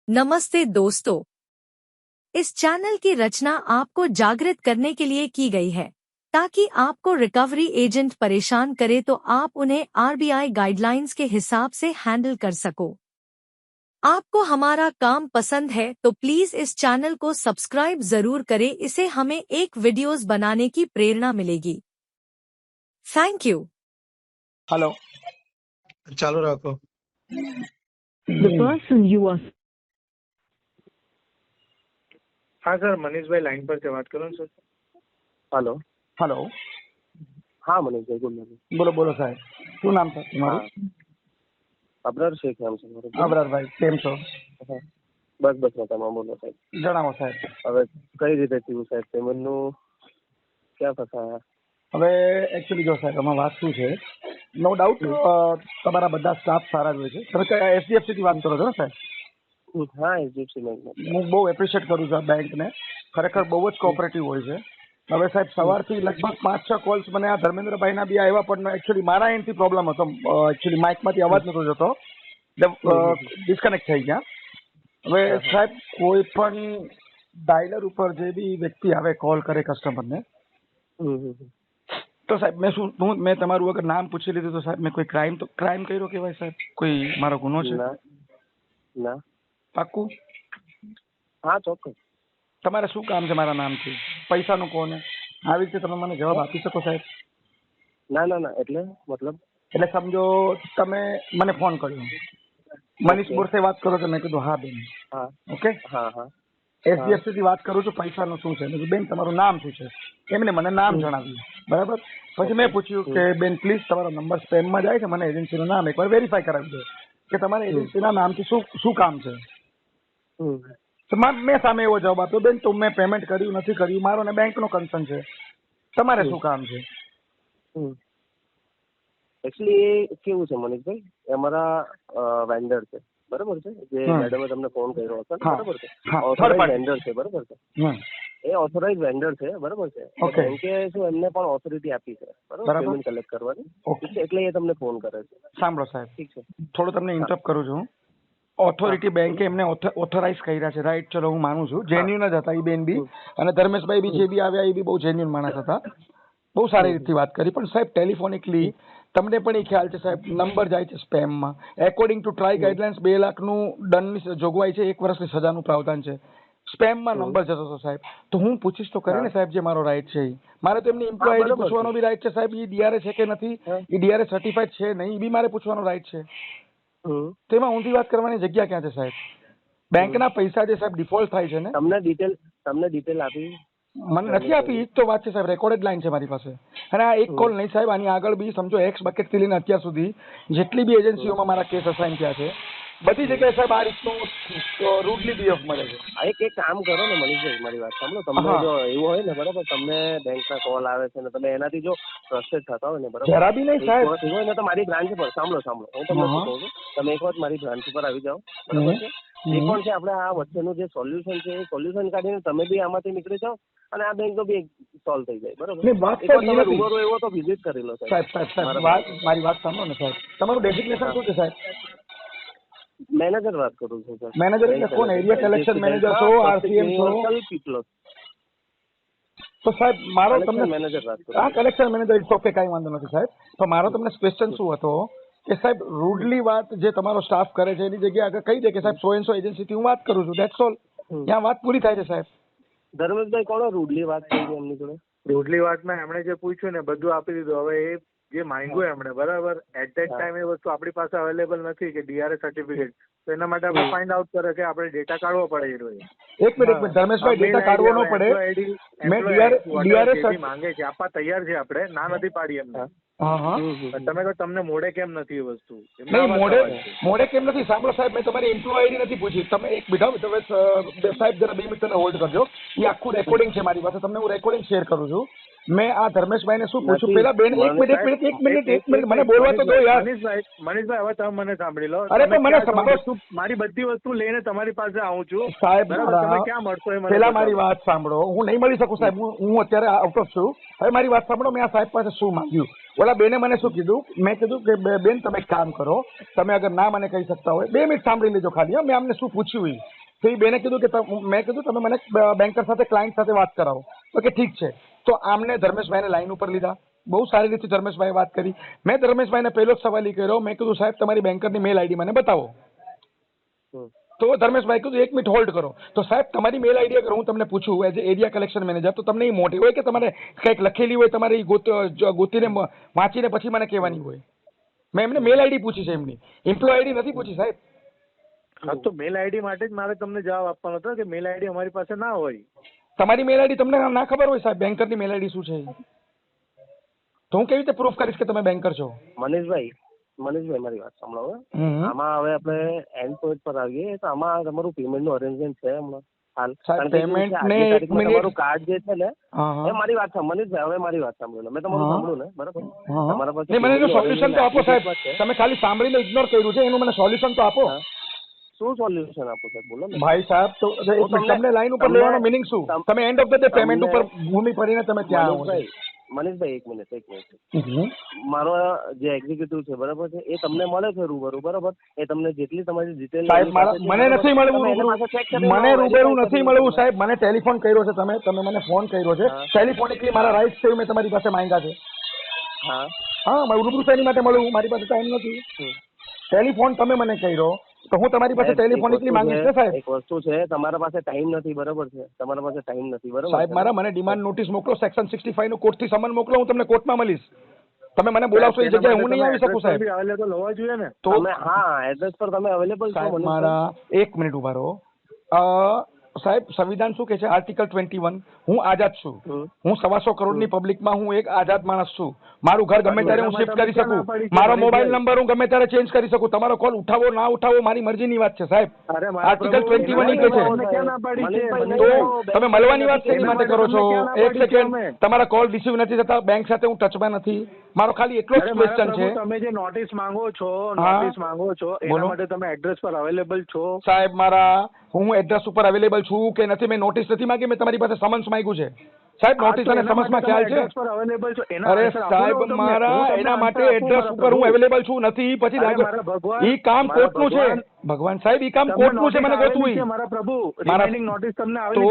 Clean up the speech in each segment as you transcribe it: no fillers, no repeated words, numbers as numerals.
नमस्ते दोस्तों, इस चैनल की रचना आपको जागृत करने के लिए की गई है ताकि आपको रिकवरी एजेंट परेशान करे तो आप उन्हें आरबीआई गाइडलाइंस के हिसाब से हैंडल कर सको। आपको हमारा काम पसंद है तो प्लीज इस चैनल को सब्सक्राइब जरूर करें, इससे हमें एक वीडियोस बनाने की प्रेरणा मिलेगी। Thank you. हेलो, चालू रखो। The person you are हाँ सर, मनीष भाई लाइन पर से बात करो सर। Hello hello. हाँ मनीष भाई गुड मॉर्निंग। बोलो बोलो साहेब, શું નામ છે તમારું? અબરાર શેખ નામ છે મારું। અબરારભાઈ, કેમ છો? હા, બસ મજામાં, બોલો સાહેબ। જણાવો સાહેબ। હવે કઈ રીતે થયું સાહેબ પેમેન્ટનું, ક્યાં ફસાયા? હવે એકચ્યુઅલી જો સાહેબ આમાં વાત શું છે, નો ડાઉટ તમારા બધા સ્ટાફ સારા જ હોય છે। તમે કયા એચડીએફસી થી વાત કરો છો ને સાહેબ? હા, એચડીએફસી બેંક। હું બહુ એપ્રિશિએટ કરું છું આ બેંકને, ખરેખર બહુ જ કોઓપરેટિવ હોય છે। હવે સાહેબ સવારથી લગભગ 5-6 કોલ્સ મને આ ધર્મેન્દ્રભાઈના બી આવ્યા, પણ એકચ્યુઅલી મારા એન્ડથી પ્રોબ્લેમ હતો, એકચ્યુઅલી માઇકમાંથી અવાજ નતો જતો, ડિસ્કનેક્ટ થઈ ગયા। હવે સાહેબ કોઈ પણ ડાયલર ઉપર જે બી વ્યક્તિ આવે કોલ કરે કસ્ટમરને, તો સાહેબ મેં તમારું અગર નામ પૂછી લીધું તો સાહેબ મેં કોઈ ક્રાઇમ કર્યો કહેવાય સાહેબ? કોઈ મારો ગુનો છે? ના। પાક્કું? હા ચોક્કસ। તમારે શું કામ છે મારા નામથી? પૈસાનું કોને? આવી રીતે તમે મને જવાબ આપી શકો સાહેબ? ના એટલે મતલબ એટલે સમજો તમે મને ફોન કર્યો, મનીષ બોરસે વાત કરો છો, મેં કીધું હા બેન, હા ઓકે, હા એચડીએફસી થી વાત કરું છું, પૈસાનું શું છે? બેન તમારું નામ શું છે? એમને મને નામ જણાવ્યું, બરાબર? પછી મેં પૂછ્યું કે બેન પ્લીઝ તમારો નંબર સ્પેમમાં જાય છે, મને એજન્સીનું નામ એકવાર વેરીફાઈ કરાવી દો કે તમારા એજન્સીના નામથી શું કામ છે। તો મેં સામે એવો જવાબ આપ્યો, બેન તો મેં પેમેન્ટ કર્યું નથી કર્યું, મારો ને બેંકનો કન્સર્ન છે, તમારે શું કામ છે? એકચ્યુઅલી એ કેવું છે મનીષભાઈ, એ અમારા વેન્ડર છે, બરાબર છે, જે મેડમે તમને ફોન કર્યો હતો ને, બરાબર છે, ઓથોરાઇઝ વેન્ડર છે, બરાબર છે, એ ઓથોરાઇઝ વેન્ડર છે, બરાબર છે, બેંકે શું એમને પણ ઓથોરિટી આપી છે, બરાબર, પેમેન્ટ કલેક્ટ કરવાની, એટલે એ તમને ફોન કરે છે। સાંભળો સાહેબ, ઠીક છે, થોડું તમને ઇન્ટરપ્ટ કરું છું। ઓથોરિટી બેંકે એમને ઓથોરાઇઝ કર્યા છે, રાઈટ, ચલો હું માનું છું, જેન્યુન જ હતા એ બેન બી, અને ધર્મેશભાઈ બી જે બી આવ્યા એ બી બહુ જેન્યુન માણસ હતા, બહુ સારી રીતે વાત કરી, પણ સાહેબ ટેલિફોનિકલી તમને પણ એ ખ્યાલ છે સાહેબ, નંબર જાય છે સ્પેમમાં, એકોર્ડિંગ ટુ ટ્રાય ગાઈડલાઇન્સ 2 લાખનું દંડની જોગવાઈ છે, 1 વર્ષની સજાનું પ્રાવધાન છે, સ્પેમમાં નંબર જતો હતો સાહેબ, તો હું પૂછીશ તો કરીને સાહેબ, જે મારો રાઈટ છે મારે તો એમની એમ્પ્લોય આઈડી પૂછવાનો બી રાઈટ છે સાહેબ, એ ડીઆરએ છે કે નથી, એ ડીઆરએ સર્ટિફાઈડ છે નહીં, એ બી મારે પૂછવાનો રાઈટ છે। તો એમાં ઊંધી વાત કરવાની જગ્યા ક્યાં છે સાહેબ? બેંકના પૈસા જે સાહેબ ડિફોલ્ટ થાય છે ને, તમને ડિટેલ આપી? મને નથી આપી, એ જ તો વાત છે સાહેબ, રેકોર્ડેડ લાઈન છે મારી પાસે, અને આ એક કોલ નહીં સાહેબ, આની આગળ બી સમજો એક્સ બકેટ થી લઈને અત્યાર સુધી જેટલી બી એજન્સીઓમાં મારા કેસ અસાઇન થયા છે, બધી જગ્યાએ સાહેબ આ રીતનું રૂડલી બિહેવ મળે છે। એક કામ કરો ને મનીષભાઈ, મારી વાત સાંભળો, તમને જો એવું હોય ને, બરાબર, તમને બેંકના કોલ આવે છે ને તમે એનાથી જો ટ્રસ્ટેડ થતા હોય ને, બરાબર, જરા બી નહીં સાહેબ, એવું હોય ને તો મારી બ્રાન્ચ પર સાંભળો હું તમને શું કહું છું, તમે એક વખત મારી બ્રાન્ચ પર આવી જાઓ, બરાબર છે, જે પણ છે આપણે આ વચ્ચેનું જે સોલ્યુશન છે એ સોલ્યુશન કાઢીને તમે બી આમાંથી નીકળી જાઓ અને આ બેંક નો બી સોલ્વ થઈ જાય, બરાબર? તમે રૂબરૂ એવો તો વિઝિટ કરી લો સાહેબ। મારી વાત સાંભળો ને સાહેબ, તમારું ડેઝિગ્નેશન શું છે સાહેબ? મેનેજર વાત કરું છું સર। મેનેજર એટલે કોણ? એરિયા કલેક્શન મેનેજર છો, આરસીએમ છો? તો સાહેબ મારો તમને મેનેજર વાત કરું, હા, કલેક્શન મેનેજર, ઇટ્સ ઓકે, કાંઈ વાંધો નથી સાહેબ, તો મારો તમને ક્વેશ્ચન શું હતો કે સાહેબ રૂડલી વાત જે તમારો સ્ટાફ કરે છે એની જગ્યાએ આગળ કહી દે કે સાહેબ સો એન્ડ સો એજન્સીથી હું વાત કરું છું, ધેટ્સ ઓલ, ત્યાં વાત પૂરી થાય છે સાહેબ। ધર્મેશભાઈ કોણ રૂડલી વાત કરી છે એમની જોડે? રૂડલી વાતમાં એમણે જે પૂછ્યું ને બધું આપી દીધું, હવે એ જે માંગ્યું એમણે, બરાબર, એટ ધેટ ટાઈમ એ વસ્તુ આપણી પાસે અવેલેબલ નથી કે ડીઆરએ સર્ટિફિકેટ, તો એના માટે આપણે ફાઇન્ડ આઉટ કરે કે આપણે ડેટા કાઢવો પડે એ રોજ। એક મિનિટ ધર્મેશભાઈ, ડેટા કાઢવો ન પડે, મેં ડીઆરએ માંગે છે, આપવા તૈયાર છે, આપણે ના નથી પાડી એમને, તમે તો તમને મોડે કેમ નથી એ વસ્તુ? મોડે કેમ નથી? સાંભળો સાહેબ, મેં તમારી એમ્પ્લોય આઈડી નથી પૂછી, તમે એક મિનિટ સાહેબ જરા 2 મિનિટ હોલ્ડ કરજો, એ આખું રેકોર્ડિંગ છે મારી પાસે, તમને હું રેકોર્ડિંગ શેર કરું છું। મેં આ ધર્મેશભાઈને શું પૂછ્યું પેલા, બેન એક મિનિટ મને બોલવા તો દો યાર। મનીષભાઈ હવે તમે મને સાંભળી લો, અરે તો મને મારી બધી વસ્તુ લઈને તમારી પાસે આવું છું સાહેબ, તમે ક્યાં મળશો? પેલા મારી વાત સાંભળો, હું નહીં મળી શકું સાહેબ, હું અત્યારે આઉટ ઓફ છું, હવે મારી વાત સાંભળો, મેં આ સાહેબ પાસે શું માંગ્યું, ઓલા બેને મને શું કીધું, મેં કીધું કે બેન તમે એક કામ કરો, તમે અગર ના મને કહી શકતા હોય 2 મિનિટ સાંભળી લેજો ખાલી, મેં અમને શું પૂછ્યું તો એ બેને કીધું કે મેં કીધું તમે મને બેન્કર સાથે ક્લાયન્ટ સાથે વાત કરાવો. તો કે ઠીક છે. તો આમને ધર્મેશભાઈને લાઈન ઉપર લીધા. બહુ સારી રીતે ધર્મેશભાઈ વાત કરી. મેં ધર્મેશભાઈને પહેલો જ સવાલ એ કર્યો, મેં કીધું સાહેબ તમારી બેન્કરની મેલ આઈડી મને બતાવો. તો ધર્મેશભાઈ કીધું 1 મિનિટ હોલ્ડ કરો. તો સાહેબ તમારી મેલ આઈડી અગર હું તમને પૂછું એઝ એરિયા કલેક્શન મેનેજર, તો તમને એ મોટી હોય કે તમારે કંઈક લખેલી હોય તમારે ગોતીને વાંચીને પછી મને કહેવાની હોય? મેં એમને મેલ આઈડી પૂછી છે, એમની એમ્પ્લોય આઈડી નથી પૂછી સાહેબ. હા, તો મેલ આઈડી માટે જ મારે તમને જવાબ આપવાનો હતો કે મેલ આઈડી અમારી પાસે ના હોય. તમારી મેલ આઈડી તમને ના ખબર હોય સાહેબ બેન્કરની મેલ આઈડી શું છે? તો હું કેવી રીતે પ્રૂફ કરીશ કે તમે બેન્કર છો? મનીષભાઈ મારી વાત સાંભળો. આમાં હવે આપણે એન્ડ પોઈન્ટ પર આવીએ તો આમાં તમારું પેમેન્ટ નું અરેન્જમેન્ટ છે હમણાં હાલ? પેમેન્ટ ને તમારું કાર્ડ જે છે ને, એ મારી વાત સાંભળો મનીષભાઈ, હવે મારી વાત સાંભળો. મેં તમારું સાંભળ્યું ને, બરાબર? તમારા પાસે મને એનું સોલ્યુશન તો આપો સાહેબ. તમે ખાલી સાંભળીને ઇગ્નોર કર્યું છે, એનું મને સોલ્યુશન તો આપો. શું સોલ્યુશન આપો સાહેબ, બોલો ને ભાઈ સાહેબ. તો તમને લાઈન ઉપર લેવાનો મિનિંગ શું? તમે end of the day payment ઉપર ભૂમિ પડીને તમે ત્યાં આવો. મનીષભાઈ એક મિનિટ. મારો જે એક્ઝિક્યુટિવ છે બરાબર છે, એ તમને મળે છે રૂબરૂ, બરાબર? એ તમને જેટલી તમારી ડિટેલ મને નથી મળવું, મને રૂબરૂ નથી મળવું સાહેબ. મને ટેલિફોન કર્યો છે તમે મને ફોન કર્યો છે ટેલિફોનિકલી. મારા રાઇટ્સ છે મેં તમારી પાસે માંગ્યા છે. હા, મારું રૂબરૂ શેની માટે મળવું? મારી પાસે ટાઈમ નથી. ટેલિફોન તમે મને કર્યો તો હું તમારી પાસે ટેલિફોનિકલી માંગીશ ને સાહેબ. એક વસ્તુ છે, તમારા પાસે ટાઈમ નથી, બરાબર છે? તમારા પાસે ટાઈમ નથી, બરાબર સાહેબ. મારા મને ડિમાન્ડ નોટિસ મોકલો, સેક્શન 65 નું કોર્ટથી સમન મોકલો, હું તમને કોર્ટમાં મળીશ. તમે મને બોલાવશો એ જગ્યાએ હું નહીં આવી શકું સાહેબ. અવેલેબલ હોવા જોઈએ ને. તો હા, એડ્રેસ પર તમે અવેલેબલ છો. મારા 1 મિનિટ ઉભા રહો સાહેબ. સંવિધાન શું કહે છે? આર્ટિકલ 21. હું આઝાદ છું. હું 125 કરોડની પબ્લિકમાં હું એક આઝાદ માણસ છું. મારું ઘર ગમે ત્યારે હું શિફ્ટ કરી શકું. મારો મોબાઈલ નંબર હું ગમે ત્યારે ચેન્જ કરી શકું. તમારો કોલ ઉઠાવો ના ઉઠાવો મારી મરજીની વાત છે સાહેબ. આર્ટિકલ 21 કહે છે. તો તમે મળવાની વાત શેની માટે કરો છો? એક સેકન્ડ. તમારા કોલ રિસીવ નથી થતા, બેંક સાથે હું ટચમાં નથી. મારો ખાલી એટલો જ ક્વેશ્ચન છે. તમે જે નોટિસ માંગો છો એના માટે તમે એડ્રેસ પર અવેલેબલ છો સાહેબ? મારા હું એડ્રેસ ઉપર અવેલેબલ છું કે નથી? મેં નોટિસ નથી માંગી, મેં તમારી પાસે સમન્સ માંગ્યું છે સાહેબ. નોટિસ અને સમન્સમાં ખ્યાલ છે? અરે સાહેબ, મારા એના માટે એડ્રેસ ઉપર હું અવેલેબલ છું નથી. પછી ઈ કામ કોર્ટનું છે ભગવાન સાહેબ, ઈ કામ કોર્ટનું છે. મને ગોતવું મારા પ્રભુ રિમાઇન્ડિંગ નોટિસ તમને તો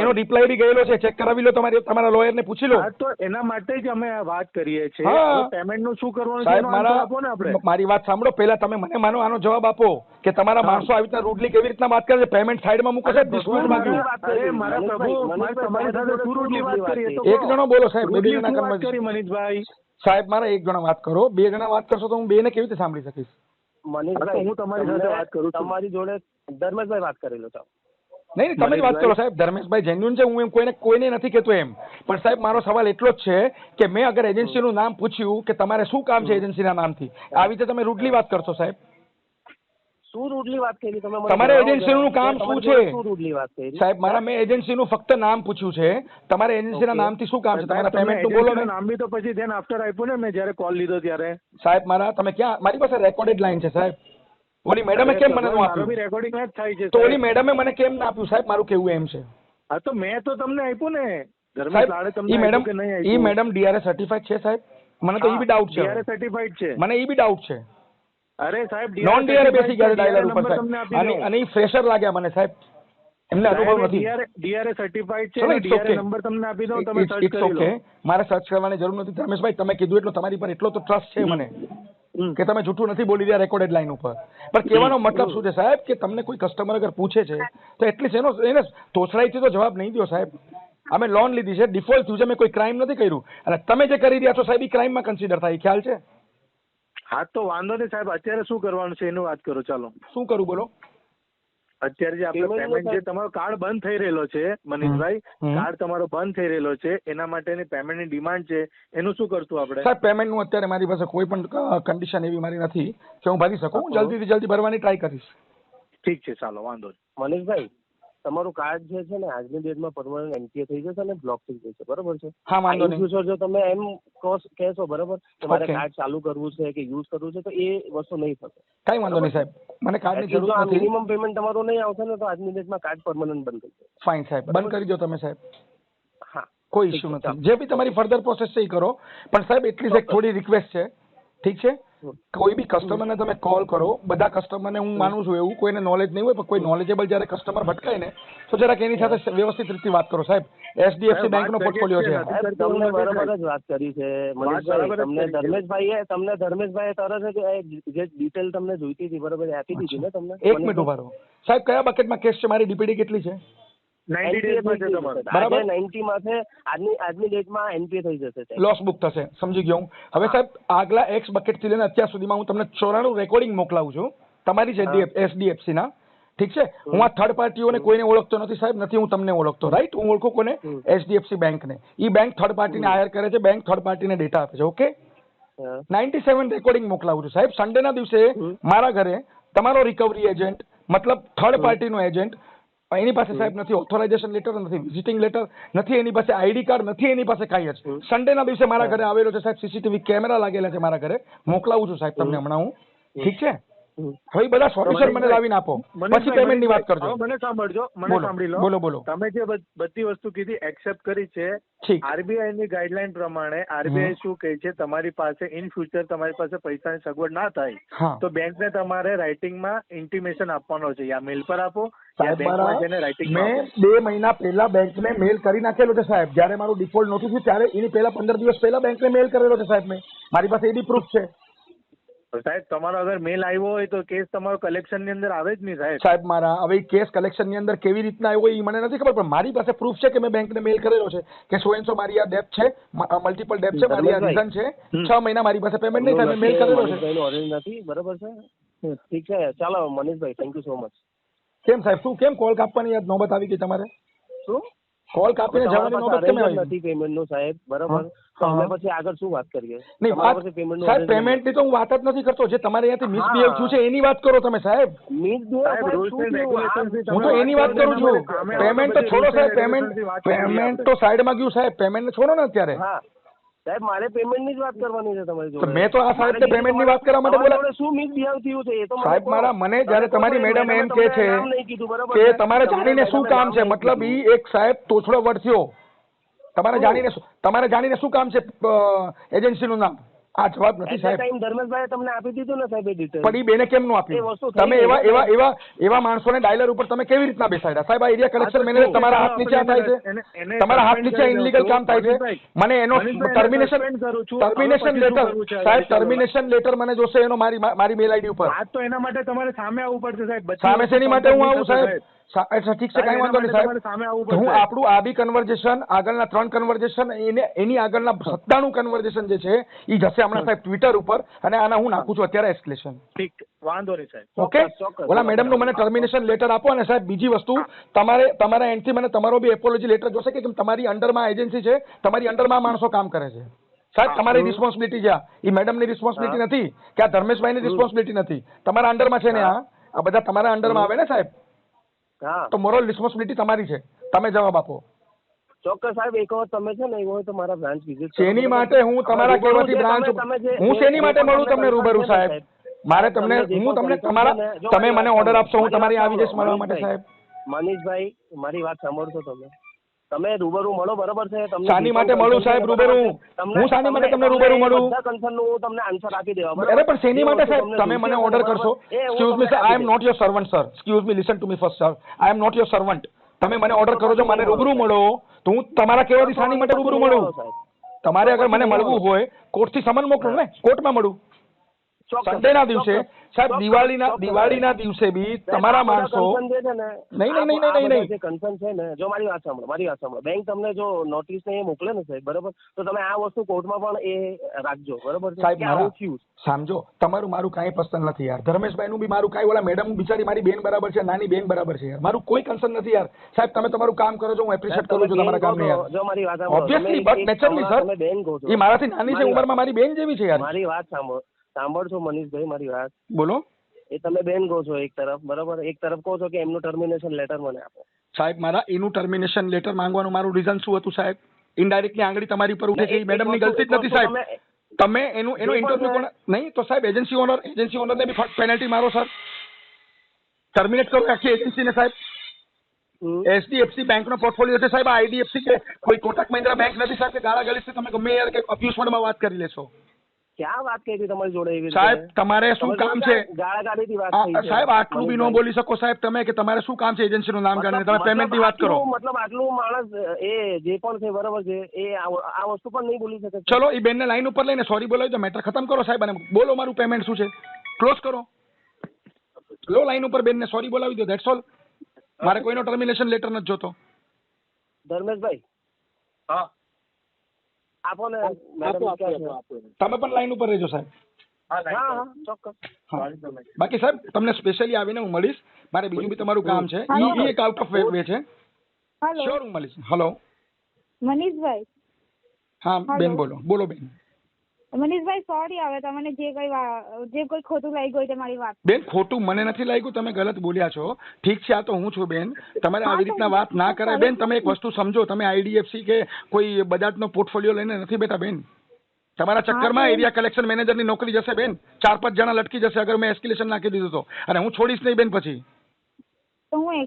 એનો રિપ્લાય બી ગયેલો છે, ચેક કરાવી લો. તમારા લોયર ને પૂછી લો. તો એના માટે જ અમે વાત કરીએ છીએ. પેમેન્ટ નું શું કરવાનું સાહેબ? મારી વાત સાંભળો પહેલા. તમે મને માનો આનો જવાબ આપો કે તમારા માણસો આવી રીતના રૂડલી કેવી રીતના વાત કરે છે? પેમેન્ટ સાઈડમાં મૂકો સાહેબ. ડિસ્પ્યુટ માંગ્યું. મારા પ્રભુ તમારી સાથે શું રૂડલી વાત કરીએ? એક જણો બોલો સાહેબ, બે જણા વાત કરી મનીષભાઈ. સાહેબ મારા એક જણા વાત કરો, બે જણા વાત કરશો તો હું બે ને કેવી રીતે સાંભળી શકીશ? મનીષભાઈ, હું તમારી સાથે વાત કરું છું. તમારી જોડે ધર્મેશભાઈ વાત કરેલો છો. નહીં, તમે જ વાત કરો સાહેબ. ધર્મેશભાઈ જેન્યુન છે, હું એમ કોઈને નથી કહેતો એમ. પણ સાહેબ મારો સવાલ એટલો જ છે કે મેં અગર એજન્સીનું નામ પૂછ્યું કે તમારે શું કામ છે એજન્સીના નામથી, આવી રીતે તમે રૂડલી વાત કરશો સાહેબ? શું રૂડલી વાત કરી તમે? તમારે એજન્સીનું કામ શું છે શું રૂડલી વાત કરી સાહેબ? મારા મેં એજન્સીનું ફક્ત નામ પૂછ્યું છે. તમારે એજન્સીના નામથી શું કામ છે? તમારા પેમેન્ટનું બોલો ને. નામ બી તો પછી ધ્યાન આફ્ટર આપ્યું ને મેં જ્યારે કોલ લીધો ત્યારે. સાહેબ મારા તમે ક્યાં? મારી પાસે રેકોર્ડેડ લાઈન છે સાહેબ. ઓલી મેડમે કેમ મને ન આપ્યું? રેકોર્ડિંગ જ થાય છે. તો ઓલી મેડમે મને કેમ ના આપ્યું સાહેબ? મારું કેવું એમ છે. હા, તો મેં તો તમને આપ્યું ને. ઈ મેડમ ડીઆરએ સર્ટિફાઈડ છે સાહેબ? મને તો ઈ બી ડાઉટ છે. ડીઆરએ સર્ટિફાઈડ છે? મને ઈ બી ડાઉટ છે. અરે સાહેબ, નોન ડીઆરએ બેસી ગયા ડાયલર ઉપર સાહેબ. અને ઈ ફ્રેશર લાગ્યા મને સાહેબ. એમને અનુભવ નથી. ડીઆરએ સર્ટિફાઈડ છે. ડીઆરએ નંબર તમને આપી દઉં, તમે સર્ચ કરી લો. મારે સર્ચ કરવાની જરૂર નથી ધર્મેશભાઈ. તમે કીધું એટલું તમારી પર એટલો તો ટ્રસ્ટ છે મને કે તમે જૂઠું નથી બોલી રહ્યા રેકોર્ડેડ લાઈન ઉપર. પણ કહેવાનો મતલબ શું છે સાહેબ કે તમને કોઈ કસ્ટમર અગર પૂછે છે તો એટલીસ્ટ એને તોછડાઈથી તો જવાબ નહીં દો સાહેબ. અમે લોન લીધી છે, ડિફોલ્ટ થયું છે, મેં કોઈ ક્રાઇમ નથી કર્યું. અને તમે જે કરી રહ્યા છો સાહેબ એ ક્રાઇમમાં કન્સિડર થાય, ખ્યાલ છે? હા, તો વાંધો નહીં સાહેબ. અત્યારે શું કરવાનું છે એનું વાત કરો. ચાલો શું કરું બોલો? અત્યારે જે આપણે પેમેન્ટ, જે તમારો કાર્ડ બંધ થઈ રહેલો છે મનીષભાઈ, કાર્ડ તમારો બંધ થઈ રહેલો છે, એના માટેની પેમેન્ટની ડિમાન્ડ છે, એનું શું કરશું આપણે? સાહેબ પેમેન્ટનું અત્યારે મારી પાસે કોઈ પણ કન્ડિશન એવી મારી નથી કે હું ભરી શકું. હું જલ્દીથી જલ્દી ભરવાની ટ્રાય કરીશ. ઠીક છે, ચાલો વાંધો નહીં. મનીષભાઈ, તમારું કાર્ડ જે છે ને આજની ડેટમાં પરમાનન્ટ એમટીએ થઈ જશે અને બ્લોક થઈ જશે, બરોબર છે? હા, વાંધો નહીં. જો તમે એમ કહેશો બરોબર કે મારે કાર્ડ ચાલુ કરવું છે કે યુઝ કરવું છે, તો એ વસ્તુ નહીં થશે. કઈ વાંધો નહીં સાહેબ, મને કાર્ડની જરૂર નથી. મિનિમમ પેમેન્ટ તમારું નહીં આવશે ને તો આજની ડેટમાં કાર્ડ પરમાનન્ટ બંધ થઈ જશે. ફાઇન સાહેબ, બંધ કરી દો તમે સાહેબ. હા, કોઈ ઇશ્યુ નથી. જે બી તમારી ફર્ધર પ્રોસેસ છે એ કરો. પણ સાહેબ એટલીસ્ટ એક થોડી રિક્વેસ્ટ છે ઠીક છે? કોઈ બી કસ્ટમરને તમે કોલ કરો, બધા કસ્ટમરને હું માનું છું એવું કોઈને નોલેજ નહીં હોય, પણ કોઈ નોલેજેબલ જયારે કસ્ટમર ભટકાય ને તો જરાક એની સાથે વ્યવસ્થિત રીતે વાત કરો સાહેબ. HDFC બેંકનો પોર્ટફોલિયો છે. તમને બરાબર જ વાત કરી છે મનીષભાઈ. તમને ધર્મેશભાઈ તરત જ જે ડિટેલ તમને જોઈતી હતી બરાબર આપી દીધી ને તમને. 1 મિનિટ ઉભા રહો સાહેબ. કયા બકેટમાં કેસ છે? મારી DPD કેટલી છે? 90 days છે તમારે. બરાબર 90 માં છે. આજની ડેટમાં NPA થઈ જશે. લોસ બુક થશે. સમજી ગયો હું. હવે સાહેબ આગલા X બકેટ થી લઈને અત્યાર સુધીમાં હું તમને 94 રેકોર્ડિંગ મોકલાવું છું તમારી HDFC ના. ઠીક છે? હું આ થર્ડ પાર્ટીઓને કોઈને ઓળખતો નથી સાહેબ, નથી હું તમને ઓળખતો, રાઈટ? હું ઓળખું કોને? HDFC બેંકને. ઈ બેંક થર્ડ પાર્ટીને હાયર કરે છે, બેંક થર્ડ પાર્ટીને ડેટા આપે છે. ઓકે, 97 રેકોર્ડિંગ મોકલાવું છું સાહેબ. સન્ડેના દિવસે મારા ઘરે તમારો રિકવરી એજન્ટ, મતલબ થર્ડ પાર્ટીનો એજન્ટ, એની પાસે સાહેબ નથી ઓથોરાઇઝેશન લેટર, નથી વિઝિટિંગ લેટર, નથી એની પાસે ID કાર્ડ, નથી એની પાસે કાંઈ જ. સન્ડેના દિવસે મારા ઘરે આવેલો છે સાહેબ. CCTV કેમેરા લાગેલા છે મારા ઘરે. મોકલાવું છું સાહેબ તમને હમણાં હું. ઠીક છે? હવે બધા સોલ્યુશન મને લાવીને આપો, પછી પેમેન્ટની વાત કરજો. મને સાંભળજો, મને સાંભળી લો. બોલો બોલો. તમે જે બધી વસ્તુ કીધી એક્સેપ્ટ કરી છે. RBI ની ગાઈડલાઈન પ્રમાણે RBI શું કહે છે, તમારી પાસે ઇન ફ્યુચર તમારી પાસે પૈસાની સગવડ ના થાય તો બેંકને તમારે રાઇટિંગમાં ઇન્ટિમેશન આપવાનો છે. યા મેલ પર આપો યા બેંકમાં જઈને રાઇટિંગમાં આપો. મેં 2 મહિના પહેલા બેંકને મેલ કરી નાખેલો છે સાહેબ. જ્યારે મારું ડિફોલ્ટ નહોતું થયું ત્યારે એની પહેલા 15 દિવસ પહેલા બેંકને મેલ કરેલો છે સાહેબ મેં. મારી પાસે એ બી પ્રૂફ છે સાહેબ. તમારો અગર મેલ આવ્યો હોય તો કેસ તમારો કલેક્શન ની અંદર આવે જ નહીં સાહેબ. સાહેબ મારા હવે કેસ કલેક્શન ની અંદર કેવી રીતના આવ્યો એ મને નથી ખબર, પણ મારી પાસે પ્રૂફ છે કે મેં બેંકને મેલ કરેલો છે કે સો એન્ડ સો મારી આ ડેપ છે, મલ્ટિપલ ડેપ છે, મારી આ રીઝન છે, 6 મહિના મારી પાસે પેમેન્ટ નહીં થાય, મેં મેલ કરેલો છે. ઓરેન્જ નથી બરાબર છે. ઠીક છે, ચાલો મનીષભાઈ, થેન્ક યુ સો મચ. કેમ સાહેબ, શું કેમ કોલ કાપવાની યાદ નોબત આવી ગઈ તમારે? શું કોલ કાપીને જવાની નોબત કેમ આવી? નથી પેમેન્ટ નું સાહેબ, બરાબર? તો અમે પછી આગળ શું વાત કરીએ? નહીં સાહેબ, પેમેન્ટ ની તો હું વાત જ નથી કરતો. જે તમારે અહીંયાથી મિસબિહેવ થયું છે એની વાત કરો તમે સાહેબ. હું તો એની વાત કરું છું. પેમેન્ટ તો છોડો સાહેબ, પેમેન્ટ તો સાઈડમાં ગયું સાહેબ. પેમેન્ટ ને છોડો ને અત્યારે. સાહેબ મારે પેમેન્ટ ની જ વાત કરવાની છે તમારી જોડે. મેં તો આ સાહેબ ને પેમેન્ટ ની વાત કરવા માટે બોલા. શું મિસબિહેવ થયું છે એ તો સાહેબ મારા મને જ્યારે તમારી મેડમ એમ કહે છે કે તમારે જાણીને શું કામ છે, મતલબ ઈ એક સાહેબ તોછડો વર્ડ થયો. તમારે જાણીને શું કામ છે એજન્સીનું નામ? આ જવાબ નથી સાહેબ. ધર્મેશભાઈ તમને આપી દીધું ને સાહેબ એ ડિટેલ. પણ ઈ બેને કેમ નું આપ્યું? તમે એવા માણસોને ડાયલર ઉપર તમે કેવી રીતના બેસાડ્યા સાહેબ? આ એરિયા કલેક્શન મેનેજર તમારા હાથ નીચે થાય છે, તમારા હાથ નીચે ઇનલીગલ કામ થાય છે. મને એનો ટર્મિનેશન લેટર સાહેબ, ટર્મિનેશન લેટર મને જોશે એનો મારી મેલ ID ઉપર. તો એના માટે તમારે સામે આવવું પડશે સાહેબ. સામે શેની માટે હું આવું સાહેબ? ઠીક છે, કઈ વાંધો નહીં સાહેબ. હું આપણું આ બી કન્વર્ઝેશન, આગળના 3 કન્વર્ઝેશન, એની આગળના 97 કન્વર્ઝેશન જે છે એ જશે હમણાં સાહેબ ટ્વિટર ઉપર, અને આના હું નાખું છું અત્યારે એસ્કેલેશન. ઠીક, વાંધો નહીં સાહેબ. ઓકે, ઓલા મેડમ નું મને ટર્મિનેશન લેટર આપો. અને સાહેબ બીજી વસ્તુ, તમારા એન્ડથી મને તમારો બી એપોલોજી લેટર જોશે કે તમારી અંડરમાં એજન્સી છે, તમારી અંડરમાં માણસો કામ કરે છે સાહેબ. તમારી રિસ્પોન્સિબિલિટી છે, એ મેડમની રિસ્પોન્સિબિલિટી નથી કે આ ધર્મેશભાઈની રિસ્પોન્સિબિલિટી નથી. તમારા અંડરમાં છે ને આ બધા તમારા અંડરમાં આવે ને સાહેબ, તો મોરલ રિસ્પોન્સિબિલિટી તમારી છે. તમે જવાબ આપો. ચોક્કસ સાહેબ, એક વખત તમે છે ને એવું હોય તો મારા બ્રાન્ચ વિઝિટ શેની માટે હું તમારા કહેવાથી બ્રાન્ચ, હું શેની માટે મળું તમને રૂબરૂ સાહેબ? મારે તમને, હું તમને તમારા, તમે મને ઓર્ડર આપશો, હું તમારી આવી જઈશ મળવા માટે સાહેબ. મનીષભાઈ મારી વાત સાંભળશો તમે રૂબરૂ મળો, બરાબર છે? શાની માટે મળું સાહેબ રૂબરૂ? હું શાની માટે તમને રૂબરૂ મળું? બધા કન્સર્ન નું તમને આન્સર આપી દેવા. અરે પણ શેની માટે સાહેબ? તમે મને ઓર્ડર કરશો. Excuse me sir, I am not your servant sir. Excuse me, listen to me first sir. I am not your servant. તમે મને ઓર્ડર કરો છો, મને રૂબરૂ મળો, તો હું તમારા કહેવાથી શાની માટે રૂબરૂ મળું? તમારે અગર મને મળવું હોય કોર્ટથી સમન મોકલો ને, કોર્ટમાં મળું. સન્ડેના દિવસે સાહેબ, દિવાળીના દિવસે બી તમારા માણસો નહીં કન્સર્ન છે ને. જો મારી વાત સાંભળો, બેંક તમને જો નોટિસ ને એ મોકલે ને સાહેબ, બરાબર, તો તમે આ વસ્તુ કોર્ટમાં પણ એ રાખજો, બરાબર સાહેબ? સમજો, તમારું મારું કાંઈ પસંદ નથી યાર. ધર્મેશભાઈ નું બી મારું કાંઈ, ઓલા મેડમ બિચારી મારી બેન બરાબર છે, નાની બેન બરાબર છે યાર. મારું કોઈ કન્સર્ન નથી યાર સાહેબ. તમે તમારું કામ કરો છો, હું એપ્રિશિએટ કરું છું તમારા કામને યાર. જો મારી વાત ઓબ્વિયસલી, બટ નેચરલી સર, એ મારાથી નાની છે ઉંમરમાં, મારી બેન જેવી છે યાર. મારી વાત સાંભળશો મનીષભાઈ, મારી વાત બોલો. એ તમે બેન કહો છો એક તરફ, બરાબર, એક તરફ કહો છો કે એમનું ટર્મિનેશન લેટર મને આપો. સાહેબ મારા એનું ટર્મિનેશન લેટર માંગવાનું મારું રીઝન શું હતું સાહેબ? ઇનડાયરેક્ટલી આંગળી તમારી પર ઉઠે છે, એ મેડમની ગલતી જ નથી સાહેબ. તમે એનો ઇન્ટરવ્યુ કોણ નહીં તો સાહેબ એજન્સી ઓનરને બી પેનલ્ટી મારો સર, ટર્મિનેટ કરો આખી એજન્સીને સાહેબ. HDFC બેંકનો પોર્ટફોલિયો છે સાહેબ. આ IDFC કે કોઈ કોટક મહિન્દ્રા બેંક નથી સાહેબ કે ગાળા ગલીથી તમે ગમે યાર કે અબ્યુઝ મોડમાં વાત કરી લેશો. ક્યાં વાત કરી હતી તમારી જોડે એવી રીતે? સાહેબ તમારે શું કામ છે? ગાળાગાળીથી વાત થઈ છે. સાહેબ આટલું બી ન બોલી શકો સાહેબ તમે કે તમારે શું કામ છે એજન્સીનું નામ જાણીને તમે પેમેન્ટની વાત કરો. મતલબ આટલું માણસ એ જે પણ છે બરોબર છે એ આ વસ્તુ પણ નહીં બોલી શકે. ચલો એ બેનને લાઈન ઉપર લઈને સોરી બોલાવી દો, મેટર ખતમ કરો સાહેબ, અને બોલો મારું પેમેન્ટ શું છે, ક્લોઝ કરો. લો લાઈન ઉપર બેનને સોરી બોલાવી દો, ધેટ્સ ઓલ. મારે કોઈનો ટર્મિનેશન લેટર નથી જોતો. ધર્મેશભાઈ હા આપો ને મેડમ ક્યાં છે? તમે પણ લાઈન ઉપર રહેજો સાહેબ. હા ચોક્કસ. બાકી સાહેબ તમને સ્પેશિયલી આવીને હું મળીશ, મારે બીજું બી તમારું કામ છે, ઈ એક આઉટ ઓફ વે છે. હેલો શ્યોર હું મળીશ. હેલો મનીષભાઈ. હા બેન બોલો બેન. મનીષભાઈ સોરી, હવે તમને જે કોઈ ખોટું લાગી ગયું તમારી વાત. બેન ખોટું મને નથી લાગ્યું, તમે ગલત બોલ્યા છો. ઠીક છે આ તો હું છું બેન, તમારે આવી રીતના વાત ના કરાય બેન. તમે એક વસ્તુ સમજો, તમે IDFC કે કોઈ બજાજનો પોર્ટફોલિયો લઈને નથી બેઠા બેન. તમારા ચક્કરમાં એરિયા કલેક્શન મેનેજરની નોકરી જશે બેન, 4-5 જણા લટકી જશે અગર મેં એસ્કેલેશન નાખી દીધું તો, અને હું છોડીશ નહીં બેન. પછી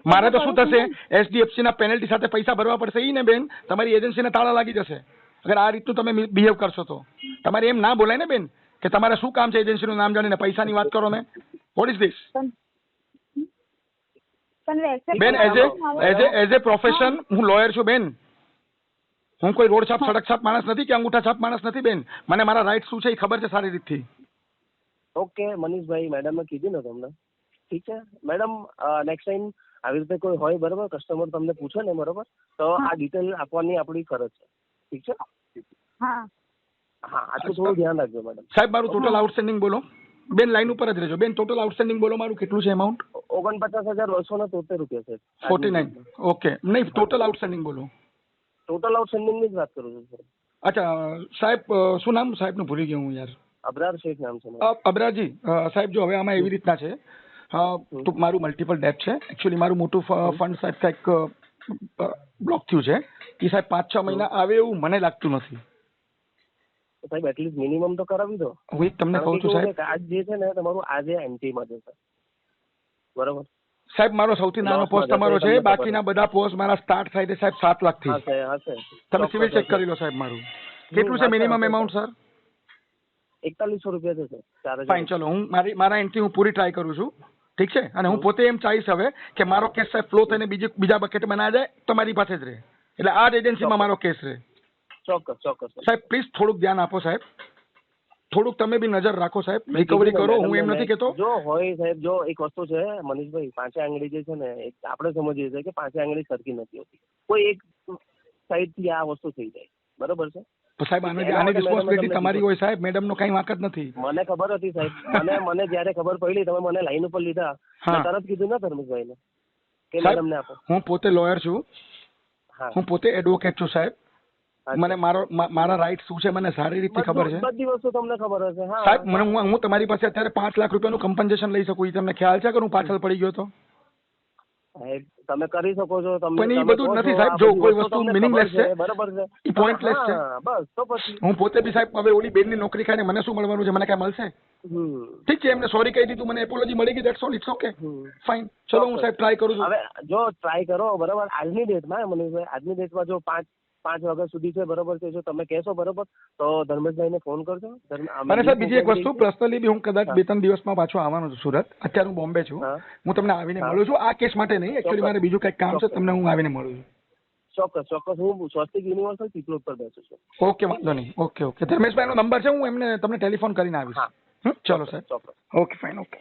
મારે તો શું થશે, SDFC ના પેનલ્ટી સાથે પૈસા ભરવા પડશે ઈ ને બેન. તમારી એજન્સીને તાળા લાગી જશે અગર આ રીતનું તમે બિહેવ કરશો તો. તમારે એમ ના બોલાય ને બેન કે તમારે શું કામ છે એજન્સીનું નામ જાણીને પૈસાની વાત કરો ને. વોટ ઇઝ ધીસ બેન? એઝ એ પ્રોફેશન હું લોયર છું બેન. હું કોઈ રોડ છાપ સડક છાપ માણસ નથી કે અંગૂઠા છાપ માણસ નથી બેન. મને મારા રાઇટ શું છે એ ખબર છે સારી રીતથી. ઓકે મનીષભાઈ, મેડમે કીધું ને તમને, ઠીક છે મેડમ. નેક્સ્ટ ટાઈમ આવી રીતે કોઈ હોય બરોબર, કસ્ટમર તમને પૂછે ને બરોબર, તો આ ડિટેલ આપવાની આપણી ફરજ છે, ઠીક છે? હા આટલું થોડું ધ્યાન રાખજો મેડમ. સાહેબ મારું ટોટલ આઉટસ્ટેન્ડિંગ બોલો બેન, લાઈન ઉપર જ રહેજો બેન. ટોટલ આઉટસ્ટેન્ડિંગ બોલો મારું કેટલું છે અમાઉન્ટ? 49,273 રૂપિયા છે. 49. ઓકે નહીં, ટોટલ આઉટસ્ટેન્ડિંગ બોલો. ટોટલ આઉટસ્ટેન્ડિંગ ની જ વાત કરું છું. અચ્છા સાહેબ શું નામ સાહેબનું ભૂલી ગયો હું યાર. અબરાર શેખ નામ છે. અબરાજી સાહેબ જો હવે આમાં એવી રીતના છે, મારું મલ્ટિપલ ડેટ છે. એકચ્યુઅલી મારું મોટું ફંડ સાહેબ કંઈક બ્લોક થયું છે. એ સાહેબ 5-6 મહિના આવે એવું મને લાગતું નથી. સાહેબ એટલીસ્ટ મિનિમમ તો કરાવી દો. હું તમને કહું છું સાહેબ, આજ જે છે ને તમારું આજે એન્ટ્રીમાં છે બરોબર. સાહેબ મારો સૌથી નાનો પોસ્ટ તમારો છે, બાકીના બધા પોસ્ટ મારા સ્ટાર્ટ થાય છે સાહેબ 7 લાખથી. તમે સિવિલ ચેક કરી લો સાહેબ મારું. કેટલું છે મિનિમમ એમાઉન્ટ સર? 4100 રૂપિયા છે સર. ફાઇન, ચલો હું મારા એન્ટ્રી હું પૂરી ટ્રાય કરું છું, ઠીક છે? અને હું પોતે એમ ચાહીશ હવે કે મારો કેસ સાહેબ ફ્લો થઈને બીજા બકેટમાં ના જાય, તમારી પાસે જ રહે, એટલે આ જ એજન્સીમાં મારો કેસ રહે. ચોક્કસ સાહેબ પ્લીઝ થોડુંક ધ્યાન આપો સાહેબ, થોડુંક તમે બી નજર રાખો સાહેબ, રિકવરી કરો. હું એમ નથી કહેતો. જો હોય સાહેબ, જો એક વસ્તુ છે મનીષભાઈ, પાંચે આંગળી જે છે ને આપણે સમજીએ છીએ કે પાંચે આંગળી સરખી નથી હોતી, કોઈ એક સાઈડ થી આ વસ્તુ થઈ જાય બરોબર છે. તો સાહેબ આની રિસ્પોન્સિબિલિટી તમારી હોય સાહેબ, મેડમ નો કઈ વાંક જ નથી. મને ખબર હતી સાહેબ, મને જયારે ખબર પડી તમે મને લાઈન ઉપર લીધા, તરત કીધું ને ધર્મેશભાઈ ને કે મેડમ ને આપો. હું પોતે લોયર છું, હું પોતે એડવોકેટ છું સાહેબ. મને મારા રાઇટ શું છે મને સારી રીતે ખબર છે. બધી વસ્તુ તમને ખબર હશે સાહેબ. હું તમારી પાસે અત્યારે 5 લાખ રૂપિયાનું કમ્પન્સેશન લઈ શકું, તમને ખ્યાલ છે કે હું પાછળ પડી ગયો તો? તમે કરી શકો છો. પણ એ બધું નથી સાહેબ, જો કોઈ વસ્તુ મિનિંગલેસ છે, બરોબર છે, એ પોઈન્ટલેસ છે. બસ તો પછી હું પોતે બી સાહેબ હવે ઓલી બેનની નોકરી ખાઈને મને શું મળવાનું છે, મને કઈ મળશે? ઠીક છે, એમને સોરી કહી દીધું, મને એપોલોજી મળી ગઈ, that's all, it's okay, fine. ચલો હું સાહેબ ટ્રાય કરું છું. હવે જો ટ્રાય કરો બરોબર, આજની ડેટમાં મનીષભાઈ, આજની ડેટમાં જો 5 વાગ્યા સુધી છે બરોબર છે, જો તમે કહેશો બરોબર તો ધર્મેશભાઈને ફોન કરજો. અને સર બીજી એક વસ્તુ, પર્સનલી બી હું કદાચ 2-3 દિવસમાં પાછો આવવાનો છું સુરત. અત્યારે હું બોમ્બે છું, હું તમને આવીને મળું છું. આ કેસ માટે નહીં, એકચ્યુઅલી મારે બીજું કંઈક કામ છે, તમને હું આવીને મળું છું. ચોક્કસ. હું સ્વસ્તિક યુનિવર્સલ પીપલોદ પર બેસું છું. ઓકે વાંધો નહીં. ઓકે ધર્મેશભાઈનો નંબર છે, હું એમને તમને ટેલિફોન કરીને આવીશ. ચલો સાહેબ. Okay fine. ઓકે.